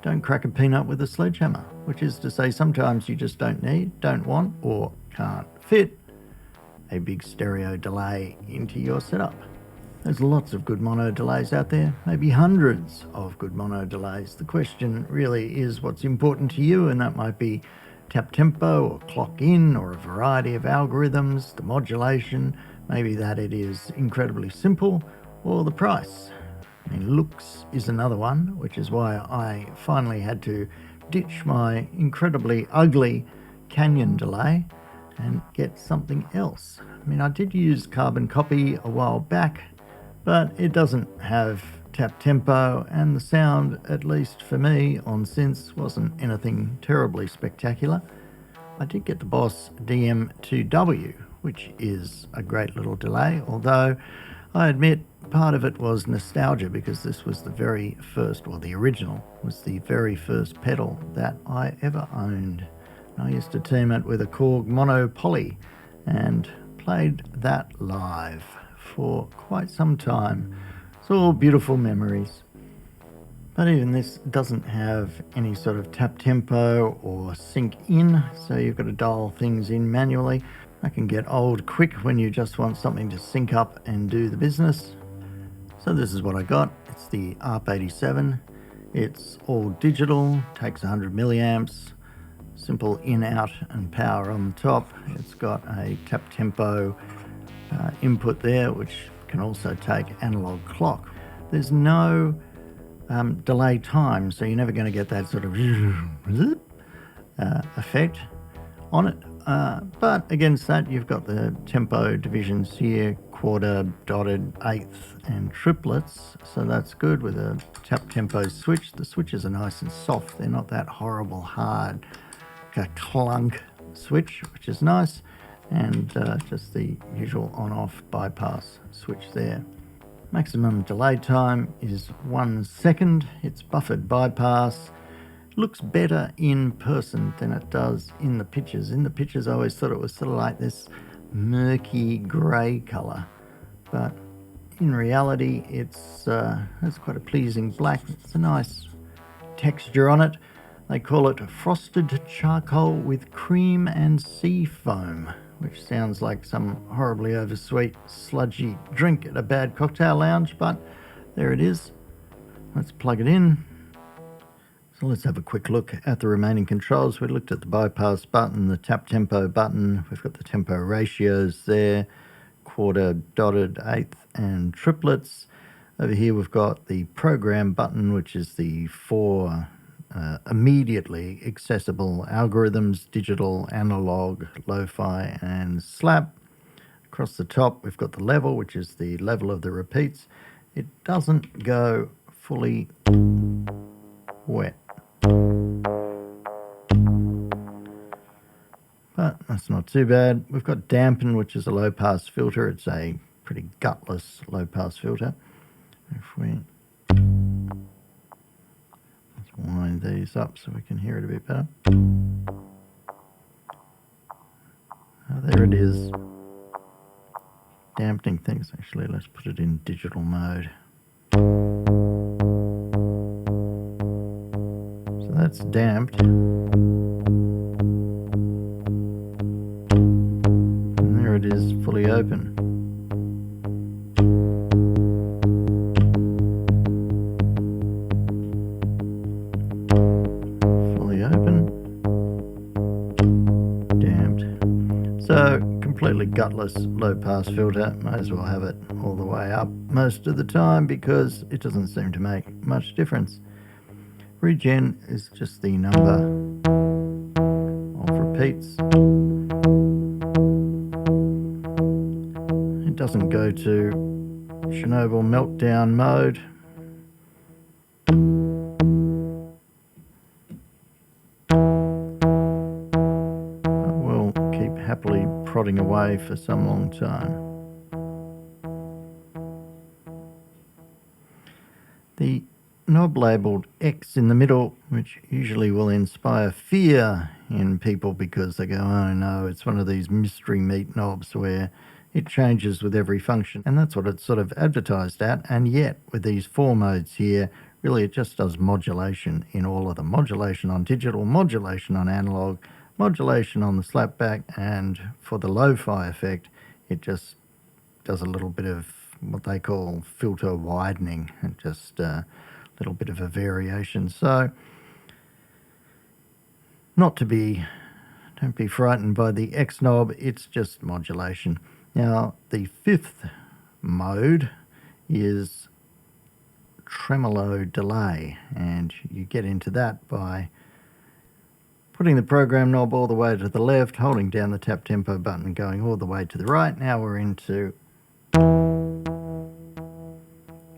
don't crack a peanut with a sledgehammer, which is to say sometimes you just don't need, don't want, or can't fit a big stereo delay into your setup. There's lots of good mono delays out there, maybe hundreds of good mono delays. The question really is what's important to you, and that might be tap tempo or clock in or a variety of algorithms, the modulation, maybe that it is incredibly simple, or the price. I mean, looks is another one, which is why I finally had to ditch my incredibly ugly Canyon delay and get something else. I mean, I did use carbon copy a while back, but it doesn't have tap tempo, and the sound, at least for me on synths, wasn't anything terribly spectacular. I did get the Boss DM2W, which is a great little delay, although I admit part of it was nostalgia because this was the very first, or the original, was the very first pedal that I ever owned. I used to team it with a Korg Mono Poly and played that live for quite some time. It's all beautiful memories. But even this doesn't have any sort of tap tempo or sync in, so you've got to dial things in manually. That can get old quick when you just want something to sync up and do the business. So this is what I got. It's the ARP87. It's all digital, takes 100 milliamps, simple in, out and power on the top. It's got a tap tempo input there, which can also take analog clock. There's no delay time, so you're never going to get that sort of effect on it. But against that, you've got the tempo divisions here, quarter, dotted, eighth and triplets, so that's good with a tap tempo switch. The switches are nice and soft, they're not that horrible hard clunk switch, which is nice, and just the usual on-off bypass switch there. Maximum delay time is 1 second. It's buffered bypass. Looks better in person than it does in the pictures. In the pictures I always thought it was sort of like this murky grey colour, but in reality it's quite a pleasing black. It's a nice texture on it. They call it frosted charcoal with cream and sea foam, which sounds like some horribly oversweet, sludgy drink at a bad cocktail lounge, but there it is. Let's plug it in. So let's have a quick look at the remaining controls. We looked at the bypass button, the tap tempo button. We've got the tempo ratios there, quarter, dotted, eighth and triplets. Over here we've got the program button, which is the 4 immediately accessible algorithms: digital, analog, lo-fi and slap. Across the top we've got the level, which is the level of the repeats. It doesn't go fully wet, but that's not too bad. We've got dampen, which is a low pass filter. It's a pretty gutless low pass filter. If we wind these up so we can hear it a bit better. There it is. Dampening things. Actually, let's put it in digital mode. So that's damped. And there it is, fully open. So, completely gutless low-pass filter. Might as well have it all the way up most of the time because it doesn't seem to make much difference. Regen is just the number of repeats. It doesn't go to Chernobyl meltdown mode. Happily prodding away for some long time. The knob labelled X in the middle, which usually will inspire fear in people because they go, oh no, it's one of these mystery meat knobs where it changes with every function, and that's what it's sort of advertised at. And yet with these 4 modes here, really it just does modulation in all of them. Modulation on digital, modulation on analog, modulation on the slapback, and for the lo-fi effect, it just does a little bit of what they call filter widening, and just a little bit of a variation. So don't be frightened by the X knob, it's just modulation. Now the fifth mode is tremolo delay, and you get into that by putting the program knob all the way to the left, holding down the tap tempo button, going all the way to the right. Now we're into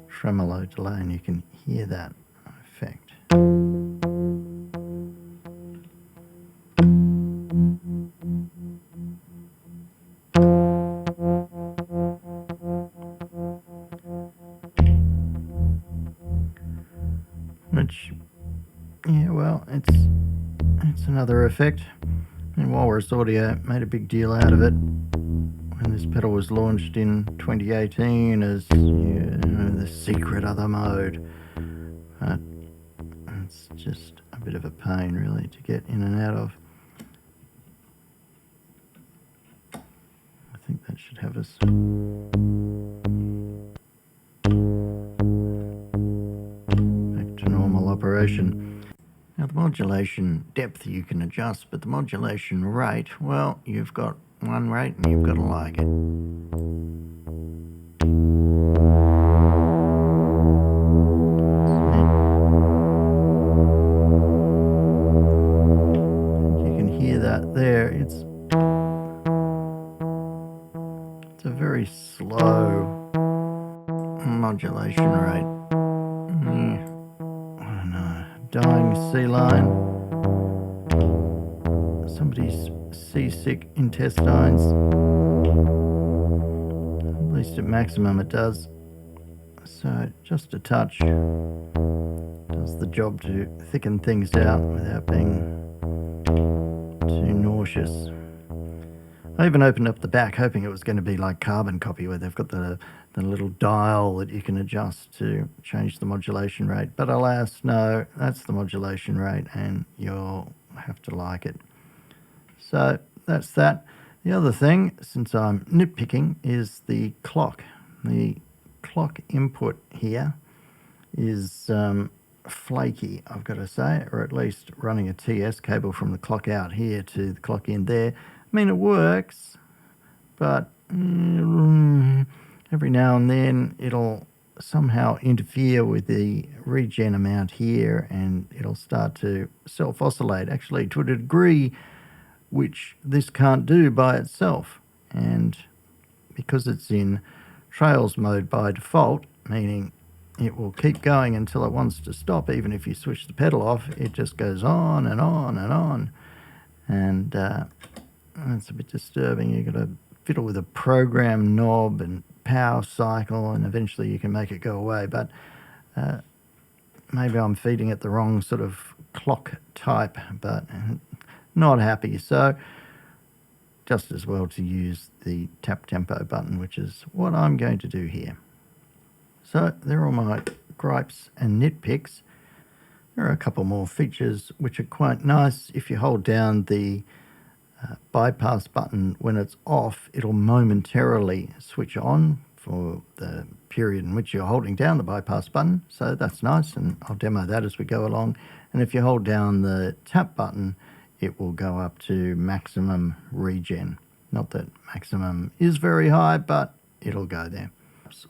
tremolo delay, and you can hear that effect. Which, yeah, well, it's another effect. And Walrus Audio made a big deal out of it when this pedal was launched in 2018 as the secret other mode. But it's just a bit of a pain, really, to get in and out of. I think that should have us back to normal operation. Now the modulation depth you can adjust, but the modulation rate, well, you've got one rate and you've got to like it. You can hear that there. It's a very slow modulation rate. I don't know. Dying sea lion. Somebody's seasick intestines. At least at maximum it does. So just a touch does the job to thicken things out without being too nauseous. I even opened up the back hoping it was going to be like carbon copy, where they've got the little dial that you can adjust to change the modulation rate. But alas, no, that's the modulation rate and you'll have to like it. So that's that. The other thing, since I'm nitpicking, is the clock. The clock input here is flaky, I've got to say, or at least running a TS cable from the clock out here to the clock in there. I mean, it works, but every now and then it'll somehow interfere with the regen amount here, and it'll start to self-oscillate, actually to a degree which this can't do by itself. And because it's in trails mode by default, meaning it will keep going until it wants to stop, even if you switch the pedal off, it just goes on and on and on. And that's a bit disturbing. You've got to fiddle with a program knob and power cycle, and eventually you can make it go away. But maybe I'm feeding it the wrong sort of clock type, but not happy. So just as well to use the tap tempo button, which is what I'm going to do here. So there are all my gripes and nitpicks. There are a couple more features which are quite nice. If you hold down the bypass button when it's off, it'll momentarily switch on for the period in which you're holding down the bypass button. So that's nice, and I'll demo that as we go along. And if you hold down the tap button, it will go up to maximum regen. Not that maximum is very high, but it'll go there.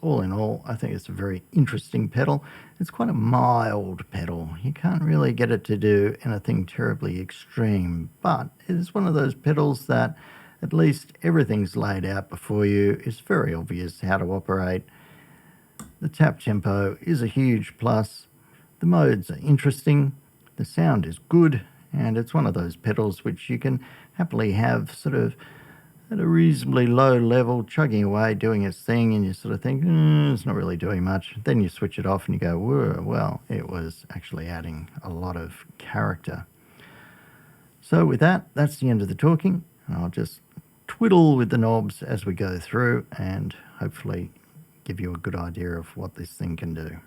All in all, I think it's a very interesting pedal. It's quite a mild pedal. You can't really get it to do anything terribly extreme, but it's one of those pedals that at least everything's laid out before you. It's very obvious how to operate. The tap tempo is a huge plus. The modes are interesting. The sound is good, and it's one of those pedals which you can happily have sort of at a reasonably low level, chugging away, doing its thing, and you sort of think, it's not really doing much. Then you switch it off and you go, whoa, well, it was actually adding a lot of character. So with that, that's the end of the talking. I'll just twiddle with the knobs as we go through and hopefully give you a good idea of what this thing can do.